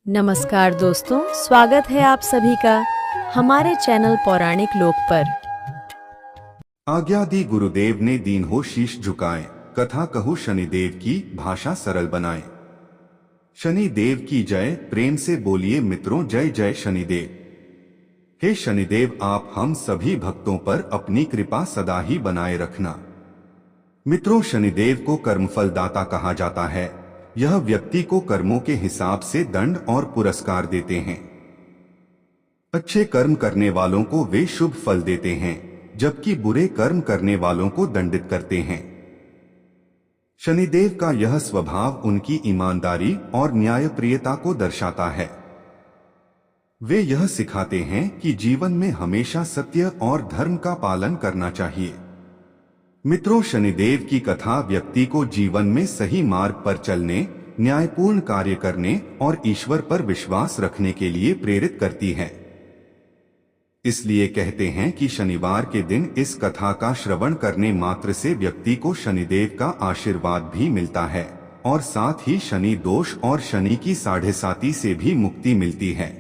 नमस्कार दोस्तों, स्वागत है आप सभी का हमारे चैनल पौराणिक लोक पर। आज्ञा दी गुरुदेव ने दीन हो शीश झुकाए, कथा कहूँ शनिदेव की भाषा सरल बनाए। शनिदेव की जय, प्रेम से बोलिए मित्रों जय जय शनिदेव। हे शनिदेव, आप हम सभी भक्तों पर अपनी कृपा सदा ही बनाए रखना। मित्रों, शनिदेव को कर्मफल दाता कहा जाता है। यह व्यक्ति को कर्मों के हिसाब से दंड और पुरस्कार देते हैं। अच्छे कर्म करने वालों को वे शुभ फल देते हैं, जबकि बुरे कर्म करने वालों को दंडित करते हैं। शनिदेव का यह स्वभाव उनकी ईमानदारी और न्यायप्रियता को दर्शाता है। वे यह सिखाते हैं कि जीवन में हमेशा सत्य और धर्म का पालन करना चाहिए। मित्रों, शनिदेव की कथा व्यक्ति को जीवन में सही मार्ग पर चलने, न्यायपूर्ण कार्य करने और ईश्वर पर विश्वास रखने के लिए प्रेरित करती है। इसलिए कहते हैं कि शनिवार के दिन इस कथा का श्रवण करने मात्र से व्यक्ति को शनिदेव का आशीर्वाद भी मिलता है और साथ ही शनि दोष और शनि की साढ़ेसाती से भी मुक्ति मिलती है।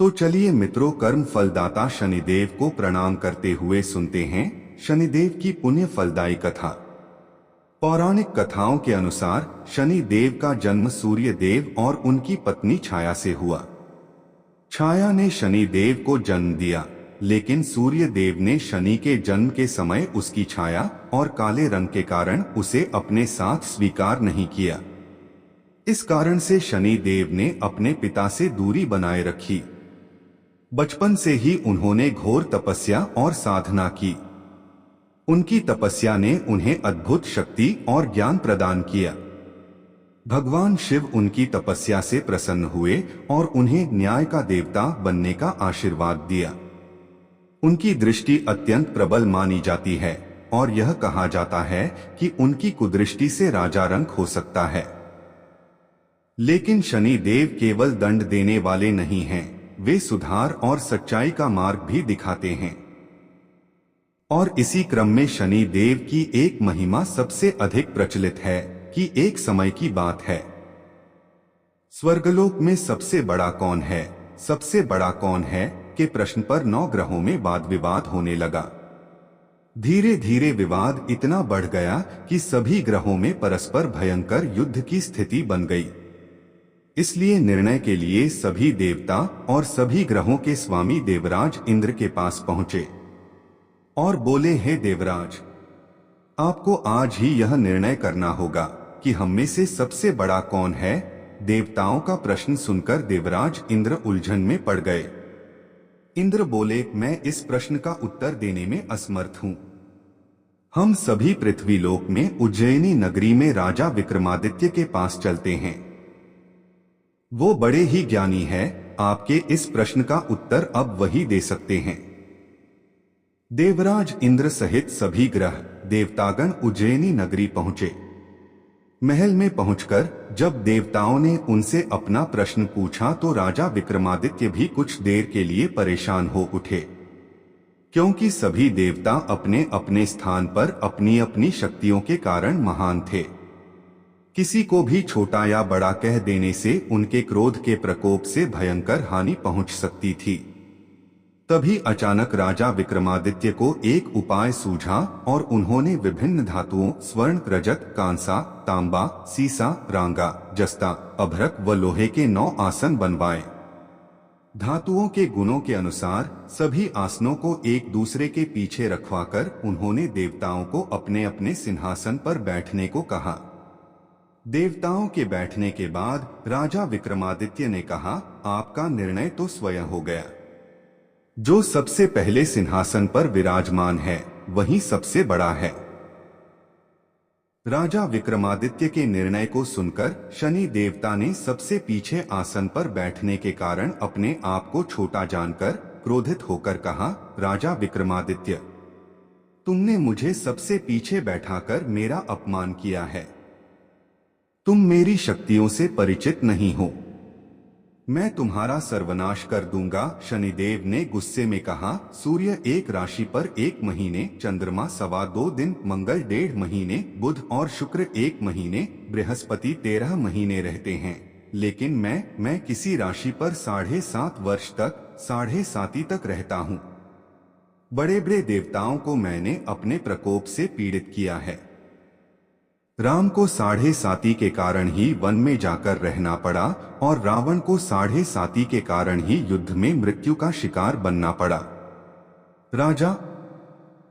तो चलिए मित्रों, कर्म फलदाता शनिदेव को प्रणाम करते हुए सुनते हैं शनिदेव की पुण्य फलदायी कथा। पौराणिक कथाओं के अनुसार शनि देव का जन्म सूर्य देव और उनकी पत्नी छाया से हुआ। छाया ने शनि देव को जन्म दिया, लेकिन सूर्य देव ने शनि के जन्म के समय उसकी छाया और काले रंग के कारण उसे अपने साथ स्वीकार नहीं किया। इस कारण से शनि देव ने अपने पिता से दूरी बनाए रखी। बचपन से ही उन्होंने घोर तपस्या और साधना की। उनकी तपस्या ने उन्हें अद्भुत शक्ति और ज्ञान प्रदान किया। भगवान शिव उनकी तपस्या से प्रसन्न हुए और उन्हें न्याय का देवता बनने का आशीर्वाद दिया। उनकी दृष्टि अत्यंत प्रबल मानी जाती है और यह कहा जाता है कि उनकी कुदृष्टि से राजा रंक हो सकता है। लेकिन शनि देव केवल दंड देने वाले नहीं हैं, वे सुधार और सच्चाई का मार्ग भी दिखाते हैं। और इसी क्रम में शनि देव की एक महिमा सबसे अधिक प्रचलित है कि एक समय की बात है। स्वर्गलोक में सबसे बड़ा कौन है, सबसे बड़ा कौन है के प्रश्न पर 9 ग्रहों में वाद विवाद होने लगा। धीरे धीरे विवाद इतना बढ़ गया कि सभी ग्रहों में परस्पर भयंकर युद्ध की स्थिति बन गई। इसलिए निर्णय के लिए सभी देवता और सभी ग्रहों के स्वामी देवराज इंद्र के पास पहुंचे और बोले, हे देवराज, आपको आज ही यह निर्णय करना होगा कि हम में से सबसे बड़ा कौन है। देवताओं का प्रश्न सुनकर देवराज इंद्र उलझन में पड़ गए। इंद्र बोले, मैं इस प्रश्न का उत्तर देने में असमर्थ हूं। हम सभी पृथ्वीलोक में उज्जैनी नगरी में राजा विक्रमादित्य के पास चलते हैं। वो बड़े ही ज्ञानी है, आपके इस प्रश्न का उत्तर अब वही दे सकते हैं। देवराज इंद्र सहित सभी ग्रह देवतागण उज्जैनी नगरी पहुंचे। महल में पहुंचकर जब देवताओं ने उनसे अपना प्रश्न पूछा तो राजा विक्रमादित्य भी कुछ देर के लिए परेशान हो उठे, क्योंकि सभी देवता अपने अपने स्थान पर अपनी अपनी शक्तियों के कारण महान थे। किसी को भी छोटा या बड़ा कह देने से उनके क्रोध के प्रकोप से भयंकर हानि पहुंच सकती थी। तभी अचानक राजा विक्रमादित्य को एक उपाय सूझा और उन्होंने विभिन्न धातुओं स्वर्ण, रजत, कांसा, तांबा, सीसा, रांगा, जस्ता, अभ्रक व लोहे के 9 आसन बनवाए। धातुओं के गुणों के अनुसार सभी आसनों को एक दूसरे के पीछे रखवाकर उन्होंने देवताओं को अपने अपने सिंहासन पर बैठने को कहा। देवताओं के बैठने के बाद राजा विक्रमादित्य ने कहा, आपका निर्णय तो स्वयं हो गया। जो सबसे पहले सिंहासन पर विराजमान है वही सबसे बड़ा है। राजा विक्रमादित्य के निर्णय को सुनकर शनि देवता ने सबसे पीछे आसन पर बैठने के कारण अपने आप को छोटा जानकर क्रोधित होकर कहा, राजा विक्रमादित्य, तुमने मुझे सबसे पीछे बैठाकर मेरा अपमान किया है। तुम मेरी शक्तियों से परिचित नहीं हो। मैं तुम्हारा सर्वनाश कर दूंगा। शनिदेव ने गुस्से में कहा, सूर्य एक राशि पर 1 महीने, चंद्रमा 2.25 दिन, मंगल 1.5 महीने, बुध और शुक्र 1 महीने, बृहस्पति 13 महीने रहते हैं। लेकिन मैं किसी राशि पर 7.5 वर्ष तक 7.5 तक रहता हूँ। बड़े बड़े देवताओं को मैंने अपने प्रकोप से पीड़ित किया है। राम को 7.5 के कारण ही वन में जाकर रहना पड़ा और रावण को 7.5 के कारण ही युद्ध में मृत्यु का शिकार बनना पड़ा। राजा,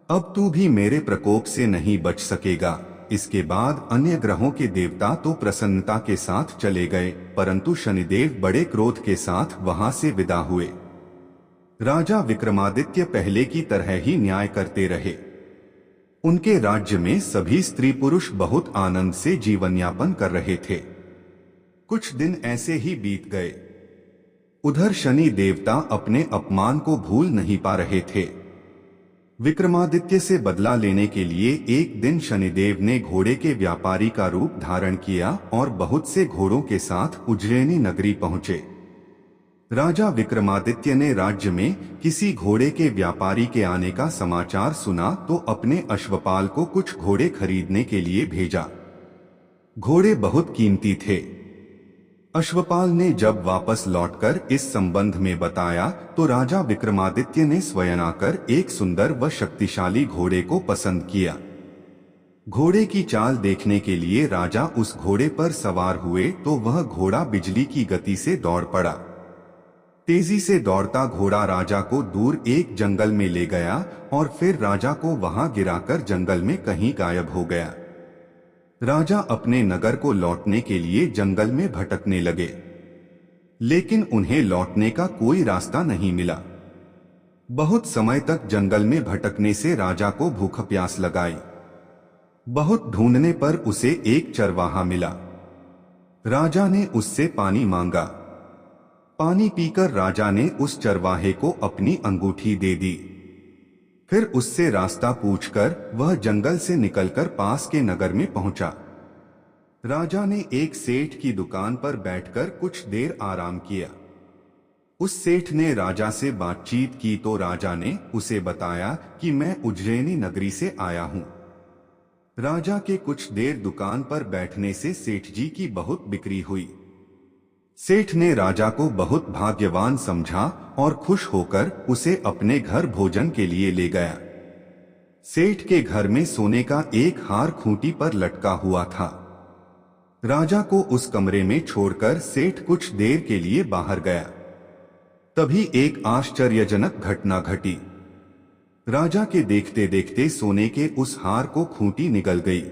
अब तू भी मेरे प्रकोप से नहीं बच सकेगा। इसके बाद अन्य ग्रहों के देवता तो प्रसन्नता के साथ चले गए, परंतु शनिदेव बड़े क्रोध के साथ वहां से विदा हुए। राजा विक्रमादित्य पहले की तरह ही न्याय करते रहे। उनके राज्य में सभी स्त्री पुरुष बहुत आनंद से जीवन यापन कर रहे थे। कुछ दिन ऐसे ही बीत गए। उधर शनि देवता अपने अपमान को भूल नहीं पा रहे थे। विक्रमादित्य से बदला लेने के लिए एक दिन शनिदेव ने घोड़े के व्यापारी का रूप धारण किया और बहुत से घोड़ों के साथ उज्जैनी नगरी पहुंचे। राजा विक्रमादित्य ने राज्य में किसी घोड़े के व्यापारी के आने का समाचार सुना तो अपने अश्वपाल को कुछ घोड़े खरीदने के लिए भेजा। घोड़े बहुत कीमती थे। अश्वपाल ने जब वापस लौटकर इस संबंध में बताया तो राजा विक्रमादित्य ने स्वयं आकर एक सुंदर व शक्तिशाली घोड़े को पसंद किया। घोड़े की चाल देखने के लिए राजा उस घोड़े पर सवार हुए तो वह घोड़ा बिजली की गति से दौड़ पड़ा। तेजी से दौड़ता घोड़ा राजा को दूर एक जंगल में ले गया और फिर राजा को वहां गिराकर जंगल में कहीं गायब हो गया। राजा अपने नगर को लौटने के लिए जंगल में भटकने लगे, लेकिन उन्हें लौटने का कोई रास्ता नहीं मिला। बहुत समय तक जंगल में भटकने से राजा को भूख प्यास लगाई। बहुत ढूंढने पर उसे एक चरवाहा मिला। राजा ने उससे पानी मांगा। पानी पीकर राजा ने उस चरवाहे को अपनी अंगूठी दे दी। फिर उससे रास्ता पूछकर वह जंगल से निकलकर पास के नगर में पहुंचा। राजा ने एक सेठ की दुकान पर बैठकर कुछ देर आराम किया। उस सेठ ने राजा से बातचीत की तो राजा ने उसे बताया कि मैं उज्जैनी नगरी से आया हूं। राजा के कुछ देर दुकान पर बैठने से सेठ जी की बहुत बिक्री हुई। सेठ ने राजा को बहुत भाग्यवान समझा और खुश होकर उसे अपने घर भोजन के लिए ले गया। सेठ के घर में सोने का एक हार खूंटी पर लटका हुआ था। राजा को उस कमरे में छोड़कर सेठ कुछ देर के लिए बाहर गया। तभी एक आश्चर्यजनक घटना घटी। राजा के देखते देखते सोने के उस हार को खूंटी निगल गई।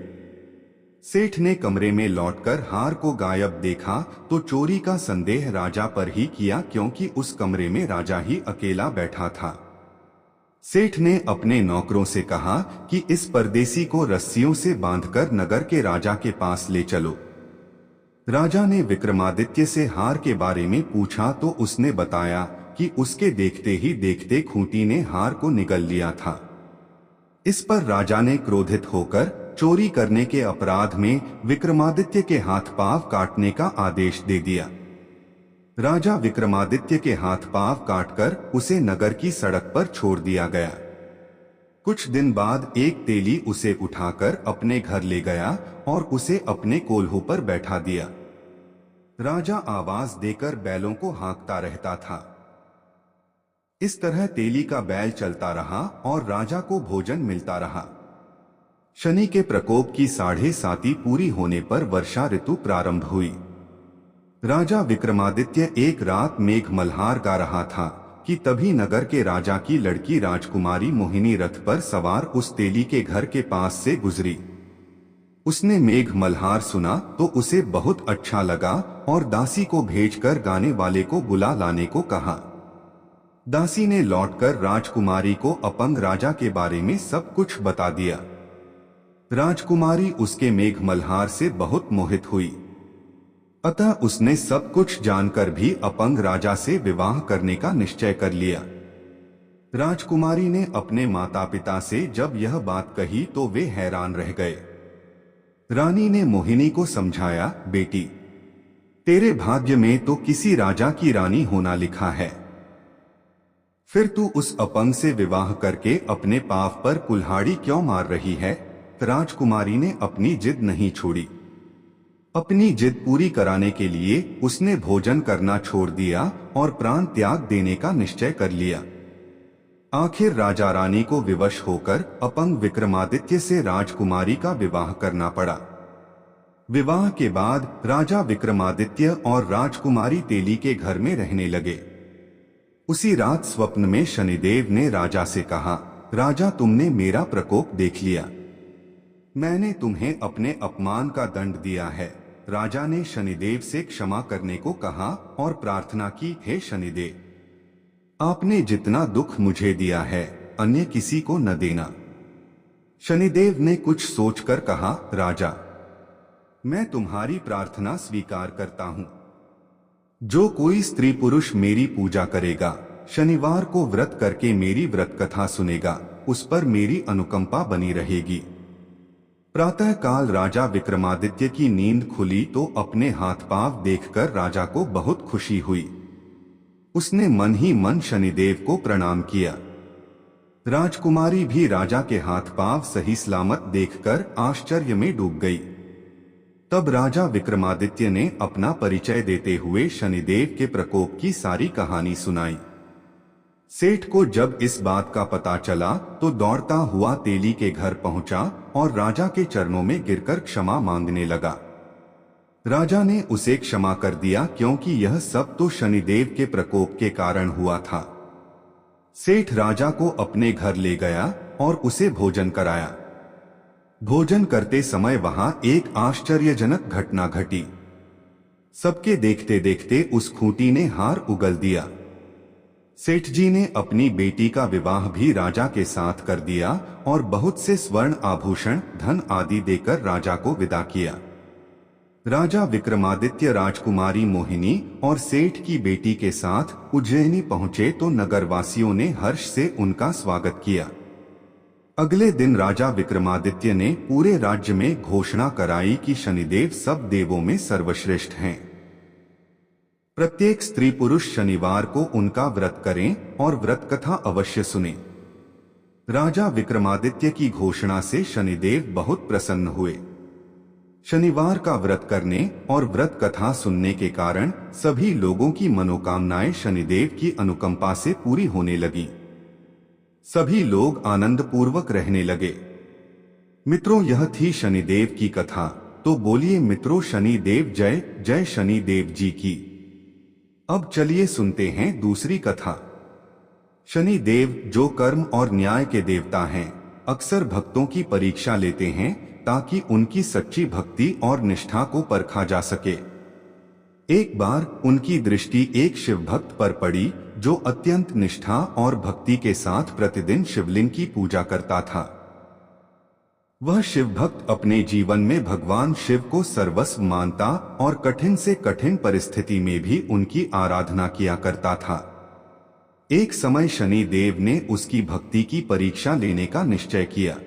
सेठ ने कमरे में लौटकर हार को गायब देखा तो चोरी का संदेह राजा पर ही किया, क्योंकि उस कमरे में राजा ही अकेला बैठा था। सेठ ने अपने नौकरों से कहा कि इस परदेसी को रस्सियों से बांधकर नगर के राजा के पास ले चलो। राजा ने विक्रमादित्य से हार के बारे में पूछा तो उसने बताया कि उसके देखते ही देखते खूंटी ने हार को निगल लिया था। इस पर राजा ने क्रोधित होकर चोरी करने के अपराध में विक्रमादित्य के हाथ पांव काटने का आदेश दे दिया। राजा विक्रमादित्य के हाथ पांव काटकर उसे नगर की सड़क पर छोड़ दिया गया। कुछ दिन बाद एक तेली उसे उठाकर अपने घर ले गया और उसे अपने कोल्हू पर बैठा दिया। राजा आवाज देकर बैलों को हाँकता रहता था। इस तरह तेली का बैल चलता रहा और राजा को भोजन मिलता रहा। शनि के प्रकोप की 7.5 पूरी होने पर वर्षा ऋतु प्रारंभ हुई। राजा विक्रमादित्य एक रात मेघ मल्हार गा रहा था कि तभी नगर के राजा की लड़की राजकुमारी मोहिनी रथ पर सवार उस तेली के घर के पास से गुजरी। उसने मेघ मल्हार सुना तो उसे बहुत अच्छा लगा और दासी को भेजकर गाने वाले को बुला लाने को कहा। दासी ने लौटकर राजकुमारी को अपंग राजा के बारे में सब कुछ बता दिया। राजकुमारी उसके मेघ मल्हार से बहुत मोहित हुई, अतः उसने सब कुछ जानकर भी अपंग राजा से विवाह करने का निश्चय कर लिया। राजकुमारी ने अपने माता पिता से जब यह बात कही तो वे हैरान रह गए। रानी ने मोहिनी को समझाया, बेटी, तेरे भाग्य में तो किसी राजा की रानी होना लिखा है, फिर तू उस अपंग से विवाह करके अपने पाप पर कुल्हाड़ी क्यों मार रही है? राजकुमारी ने अपनी जिद नहीं छोड़ी। अपनी जिद पूरी कराने के लिए उसने भोजन करना छोड़ दिया और प्राण त्याग देने का निश्चय कर लिया। आखिर राजा रानी को विवश होकर अपंग विक्रमादित्य से राजकुमारी का विवाह करना पड़ा। विवाह के बाद राजा विक्रमादित्य और राजकुमारी तेली के घर में रहने लगे। उसी रात स्वप्न में शनिदेव ने राजा से कहा, राजा तुमने मेरा प्रकोप देख लिया, मैंने तुम्हें अपने अपमान का दंड दिया है। राजा ने शनिदेव से क्षमा करने को कहा और प्रार्थना की, हे शनिदेव, आपने जितना दुख मुझे दिया है अन्य किसी को न देना। शनिदेव ने कुछ सोचकर कहा, राजा मैं तुम्हारी प्रार्थना स्वीकार करता हूं। जो कोई स्त्री पुरुष मेरी पूजा करेगा, शनिवार को व्रत करके मेरी व्रत कथा सुनेगा, उस पर मेरी अनुकंपा बनी रहेगी। प्रातः काल राजा विक्रमादित्य की नींद खुली तो अपने हाथ पांव देखकर राजा को बहुत खुशी हुई। उसने मन ही मन शनिदेव को प्रणाम किया। राजकुमारी भी राजा के हाथ पांव सही सलामत देखकर आश्चर्य में डूब गई। तब राजा विक्रमादित्य ने अपना परिचय देते हुए शनिदेव के प्रकोप की सारी कहानी सुनाई। सेठ को जब इस बात का पता चला तो दौड़ता हुआ तेली के घर पहुंचा और राजा के चरणों में गिरकर क्षमा मांगने लगा। राजा ने उसे क्षमा कर दिया क्योंकि यह सब तो शनिदेव के प्रकोप के कारण हुआ था। सेठ राजा को अपने घर ले गया और उसे भोजन कराया। भोजन करते समय वहां एक आश्चर्यजनक घटना घटी। सबके देखते देखते उस खूंटी ने हार उगल दिया। सेठ जी ने अपनी बेटी का विवाह भी राजा के साथ कर दिया और बहुत से स्वर्ण आभूषण, धन आदि देकर राजा को विदा किया। राजा विक्रमादित्य राजकुमारी मोहिनी और सेठ की बेटी के साथ उज्जैनी पहुंचे तो नगरवासियों ने हर्ष से उनका स्वागत किया। अगले दिन राजा विक्रमादित्य ने पूरे राज्य में घोषणा कराई कि शनिदेव सब देवों में सर्वश्रेष्ठ हैं। प्रत्येक स्त्री पुरुष शनिवार को उनका व्रत करें और व्रत कथा अवश्य सुने। राजा विक्रमादित्य की घोषणा से शनिदेव बहुत प्रसन्न हुए। शनिवार का व्रत करने और व्रत कथा सुनने के कारण सभी लोगों की मनोकामनाएं शनिदेव की अनुकंपा से पूरी होने लगी। सभी लोग आनंद पूर्वक रहने लगे। मित्रों, यह थी शनिदेव की कथा। तो बोलिए मित्रों, शनिदेव जय जय शनिदेव जी की। अब चलिए सुनते हैं दूसरी कथा। शनिदेव जो कर्म और न्याय के देवता हैं, अक्सर भक्तों की परीक्षा लेते हैं ताकि उनकी सच्ची भक्ति और निष्ठा को परखा जा सके। एक बार उनकी दृष्टि एक शिव भक्त पर पड़ी जो अत्यंत निष्ठा और भक्ति के साथ प्रतिदिन शिवलिंग की पूजा करता था। वह शिव भक्त अपने जीवन में भगवान शिव को सर्वस्व मानता और कठिन से कठिन परिस्थिति में भी उनकी आराधना किया करता था। एक समय शनि देव ने उसकी भक्ति की परीक्षा लेने का निश्चय किया।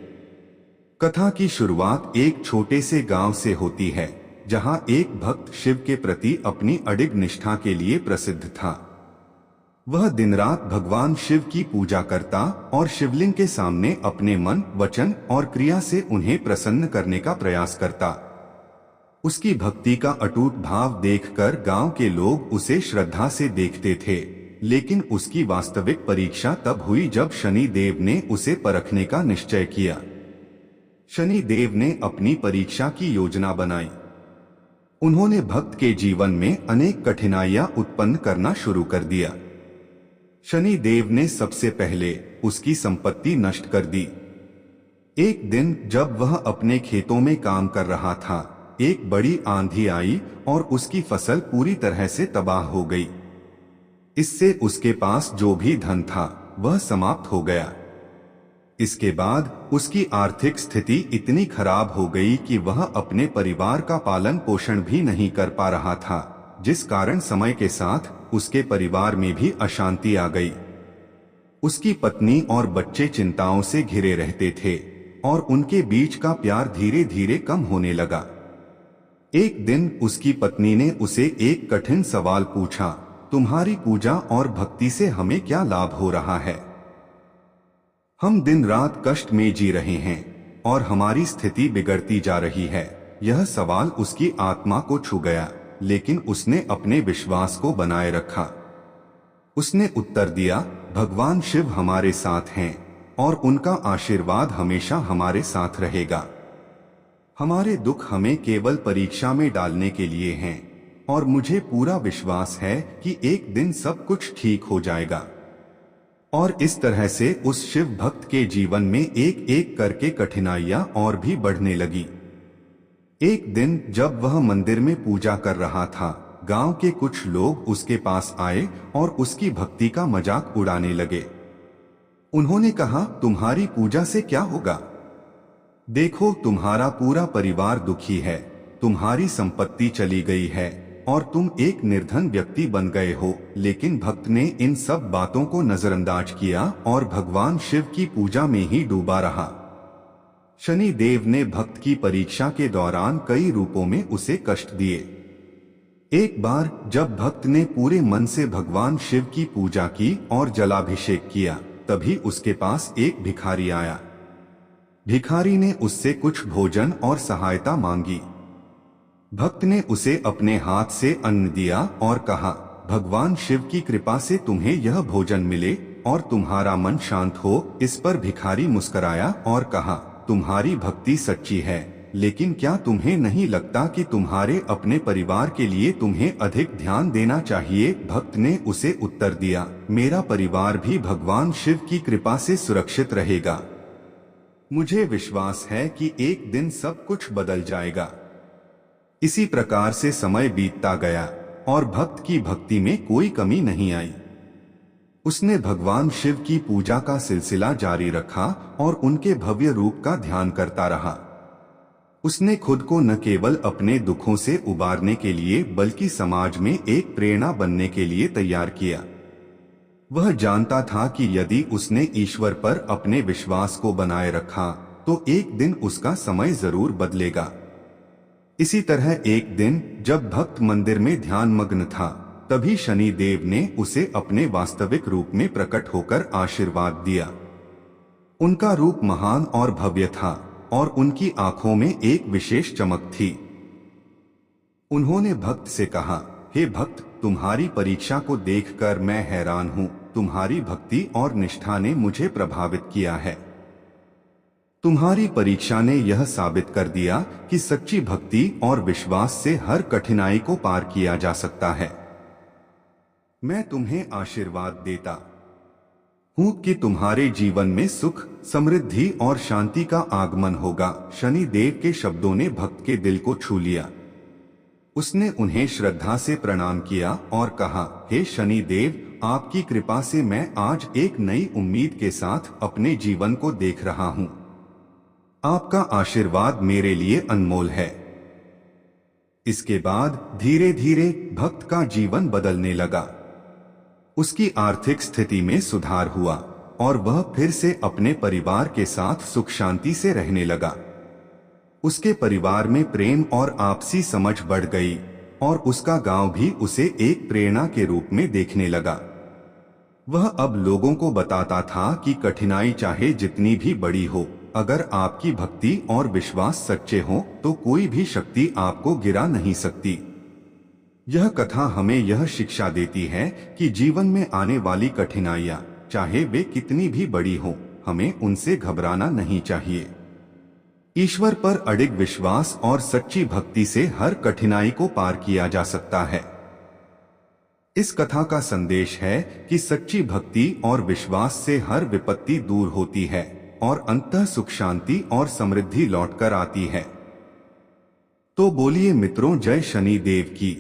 कथा की शुरुआत एक छोटे से गांव से होती है, जहां एक भक्त शिव के प्रति अपनी अडिग निष्ठा के लिए प्रसिद्ध था। वह दिन रात भगवान शिव की पूजा करता और शिवलिंग के सामने अपने मन, वचन और क्रिया से उन्हें प्रसन्न करने का प्रयास करता। उसकी भक्ति का अटूट भाव देखकर गांव के लोग उसे श्रद्धा से देखते थे, लेकिन उसकी वास्तविक परीक्षा तब हुई जब शनि देव ने उसे परखने का निश्चय किया। शनि देव ने अपनी परीक्षा की योजना बनाई। उन्होंने भक्त के जीवन में अनेक कठिनाइयां उत्पन्न करना शुरू कर दिया। शनि देव ने सबसे पहले उसकी संपत्ति नष्ट कर दी। एक दिन जब वह अपने खेतों में काम कर रहा था, एक बड़ी आंधी आई और उसकी फसल पूरी तरह से तबाह हो गई। इससे उसके पास जो भी धन था वह समाप्त हो गया। इसके बाद उसकी आर्थिक स्थिति इतनी खराब हो गई कि वह अपने परिवार का पालन पोषण भी नहीं कर पा रहा था, जिस कारण समय के साथ उसके परिवार में भी अशांति आ गई। उसकी पत्नी और बच्चे चिंताओं से घिरे रहते थे और उनके बीच का प्यार धीरे धीरे कम होने लगा। एक दिन उसकी पत्नी ने उसे एक कठिन सवाल पूछा, तुम्हारी पूजा और भक्ति से हमें क्या लाभ हो रहा है? हम दिन रात कष्ट में जी रहे हैं और हमारी स्थिति बिगड़ती जा रही है। यह सवाल उसकी आत्मा को छू गया, लेकिन उसने अपने विश्वास को बनाए रखा। उसने उत्तर दिया, भगवान शिव हमारे साथ हैं और उनका आशीर्वाद हमेशा हमारे साथ रहेगा। हमारे दुख हमें केवल परीक्षा में डालने के लिए हैं और मुझे पूरा विश्वास है कि एक दिन सब कुछ ठीक हो जाएगा। और इस तरह से उस शिव भक्त के जीवन में एक एक करके कठिनाइयां और भी बढ़ने लगी। एक दिन जब वह मंदिर में पूजा कर रहा था, गांव के कुछ लोग उसके पास आए और उसकी भक्ति का मजाक उड़ाने लगे। उन्होंने कहा, तुम्हारी पूजा से क्या होगा? देखो, तुम्हारा पूरा परिवार दुखी है, तुम्हारी संपत्ति चली गई है और तुम एक निर्धन व्यक्ति बन गए हो। लेकिन भक्त ने इन सब बातों को नजरअंदाज किया और भगवान शिव की पूजा में ही डूबा रहा। शनि देव ने भक्त की परीक्षा के दौरान कई रूपों में उसे कष्ट दिए। एक बार जब भक्त ने पूरे मन से भगवान शिव की पूजा की और जलाभिषेक किया, तभी उसके पास एक भिखारी आया। भिखारी ने उससे कुछ भोजन और सहायता मांगी। भक्त ने उसे अपने हाथ से अन्न दिया और कहा, भगवान शिव की कृपा से तुम्हें यह भोजन मिले और तुम्हारा मन शांत हो। इस पर भिखारी मुस्कुराया और कहा, तुम्हारी भक्ति सच्ची है, लेकिन क्या तुम्हें नहीं लगता कि तुम्हारे अपने परिवार के लिए तुम्हें अधिक ध्यान देना चाहिए? भक्त ने उसे उत्तर दिया, मेरा परिवार भी भगवान शिव की कृपा से सुरक्षित रहेगा। मुझे विश्वास है कि एक दिन सब कुछ बदल जाएगा। इसी प्रकार से समय बीतता गया और भक्त की भक्ति में कोई कमी नहीं आई। उसने भगवान शिव की पूजा का सिलसिला जारी रखा और उनके भव्य रूप का ध्यान करता रहा। उसने खुद को न केवल अपने दुखों से उबारने के लिए बल्कि समाज में एक प्रेरणा बनने के लिए तैयार किया। वह जानता था कि यदि उसने ईश्वर पर अपने विश्वास को बनाए रखा तो एक दिन उसका समय जरूर बदलेगा। इसी तरह एक दिन जब भक्त मंदिर में ध्यान मग्न था, तभी शनि देव ने उसे अपने वास्तविक रूप में प्रकट होकर आशीर्वाद दिया। उनका रूप महान और भव्य था और उनकी आंखों में एक विशेष चमक थी। उन्होंने भक्त से कहा, हे भक्त, तुम्हारी परीक्षा को देखकर मैं हैरान हूँ। तुम्हारी भक्ति और निष्ठा ने मुझे प्रभावित किया है। तुम्हारी परीक्षा ने यह साबित कर दिया कि सच्ची भक्ति और विश्वास से हर कठिनाई को पार किया जा सकता है। मैं तुम्हें आशीर्वाद देता हूँ कि तुम्हारे जीवन में सुख, समृद्धि और शांति का आगमन होगा। शनि देव के शब्दों ने भक्त के दिल को छू लिया। उसने उन्हें श्रद्धा से प्रणाम किया और कहा, हे शनि देव, आपकी कृपा से मैं आज एक नई उम्मीद के साथ अपने जीवन को देख रहा हूँ। आपका आशीर्वाद मेरे लिए अनमोल है। इसके बाद धीरे धीरे भक्त का जीवन बदलने लगा। उसकी आर्थिक स्थिति में सुधार हुआ और वह फिर से अपने परिवार के साथ सुख शांति से रहने लगा। उसके परिवार में प्रेम और आपसी समझ बढ़ गई और उसका गांव भी उसे एक प्रेरणा के रूप में देखने लगा। वह अब लोगों को बताता था कि कठिनाई चाहे जितनी भी बड़ी हो, अगर आपकी भक्ति और विश्वास सच्चे हों तो कोई भी शक्ति आपको गिरा नहीं सकती। यह कथा हमें यह शिक्षा देती है कि जीवन में आने वाली कठिनाइयां, चाहे वे कितनी भी बड़ी हों, हमें उनसे घबराना नहीं चाहिए। ईश्वर पर अडिग विश्वास और सच्ची भक्ति से हर कठिनाई को पार किया जा सकता है। इस कथा का संदेश है कि सच्ची भक्ति और विश्वास से हर विपत्ति दूर होती है और अंततः सुख शांति और समृद्धि लौटकर आती है। तो बोलिए मित्रों, जय शनि देव की।